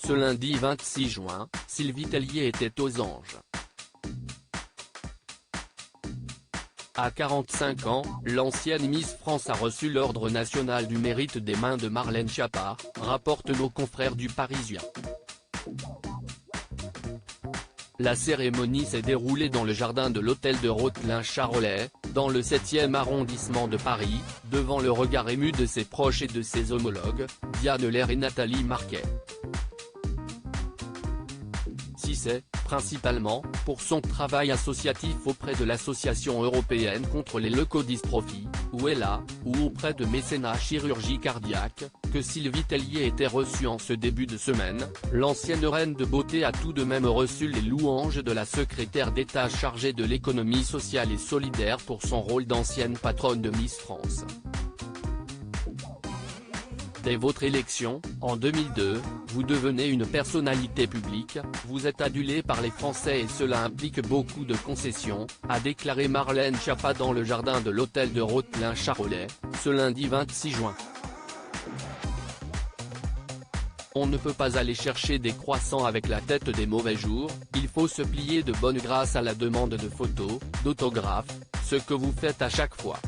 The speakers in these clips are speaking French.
Ce lundi 26 juin, Sylvie Tellier était aux anges. À 45 ans, l'ancienne Miss France a reçu l'Ordre national du mérite des mains de Marlène Schiappa, rapportent nos confrères du Parisien. La cérémonie s'est déroulée dans le jardin de l'hôtel de Rothelin-Charolais, dans le 7e arrondissement de Paris, devant le regard ému de ses proches et de ses homologues, Diane Lair et Nathalie Marquet. C'est, principalement, pour son travail associatif auprès de l'Association européenne contre les leucodystrophies, ou ELA, ou auprès de Mécénat Chirurgie Cardiaque, que Sylvie Tellier était reçue en ce début de semaine. L'ancienne reine de beauté a tout de même reçu les louanges de la secrétaire d'État chargée de l'économie sociale et solidaire pour son rôle d'ancienne patronne de Miss France. Dès votre élection, en 2002, vous devenez une personnalité publique, vous êtes adulé par les Français et cela implique beaucoup de concessions, a déclaré Marlène Schiappa dans le jardin de l'hôtel de Rothelin-Charolais, ce lundi 26 juin. On ne peut pas aller chercher des croissants avec la tête des mauvais jours, il faut se plier de bonne grâce à la demande de photos, d'autographes, ce que vous faites à chaque fois.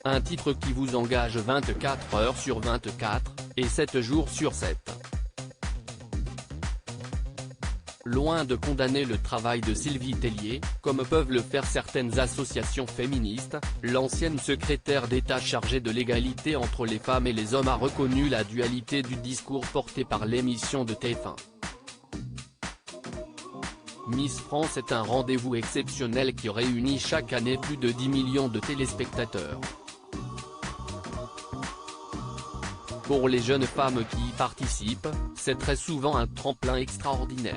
Un titre qui vous engage 24 heures sur 24, et 7 jours sur 7. Loin de condamner le travail de Sylvie Tellier, comme peuvent le faire certaines associations féministes, l'ancienne secrétaire d'État chargée de l'égalité entre les femmes et les hommes a reconnu la dualité du discours porté par l'émission de TF1. Miss France est un rendez-vous exceptionnel qui réunit chaque année plus de 10 millions de téléspectateurs. Pour les jeunes femmes qui y participent, c'est très souvent un tremplin extraordinaire.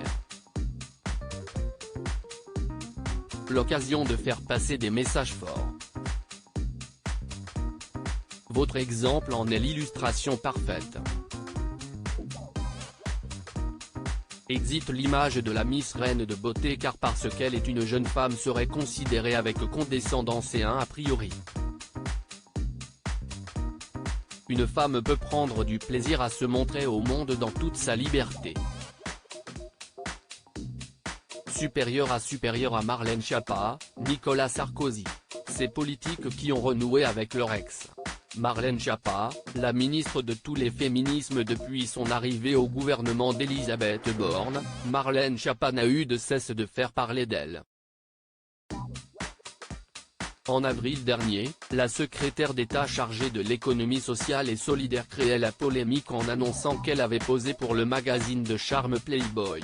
L'occasion de faire passer des messages forts. Votre exemple en est l'illustration parfaite. Exit l'image de la Miss Reine de beauté car parce qu'elle est une jeune femme serait considérée avec condescendance et un a priori. Une femme peut prendre du plaisir à se montrer au monde dans toute sa liberté. Supérieur à Marlène Schiappa, Nicolas Sarkozy. Ces politiques qui ont renoué avec leur ex. Marlène Schiappa, la ministre de tous les féminismes depuis son arrivée au gouvernement d'Elisabeth Borne, Marlène Schiappa n'a eu de cesse de faire parler d'elle. En avril dernier, la secrétaire d'État chargée de l'économie sociale et solidaire créait la polémique en annonçant qu'elle avait posé pour le magazine de charme Playboy.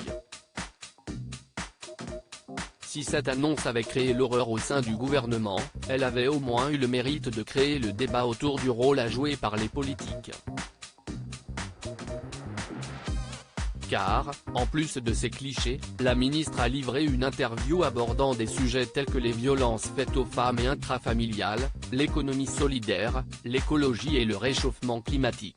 Si cette annonce avait créé l'horreur au sein du gouvernement, elle avait au moins eu le mérite de créer le débat autour du rôle à jouer par les politiques. Car, en plus de ces clichés, la ministre a livré une interview abordant des sujets tels que les violences faites aux femmes et intrafamiliales, l'économie solidaire, l'écologie et le réchauffement climatique.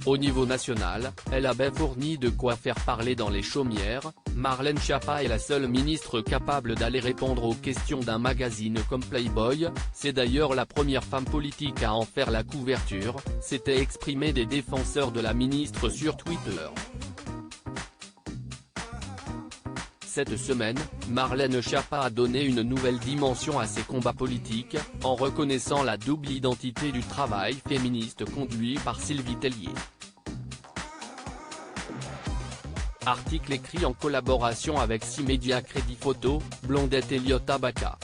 Au niveau national, elle avait fourni de quoi faire parler dans les chaumières. Marlène Schiappa est la seule ministre capable d'aller répondre aux questions d'un magazine comme Playboy, c'est d'ailleurs la première femme politique à en faire la couverture, s'étaient exprimés des défenseurs de la ministre sur Twitter. Cette semaine, Marlène Schiappa a donné une nouvelle dimension à ses combats politiques, en reconnaissant la double identité du travail féministe conduit par Sylvie Tellier. Article écrit en collaboration avec 6 médias Crédit Photo, Blondette et Lyotta Baca.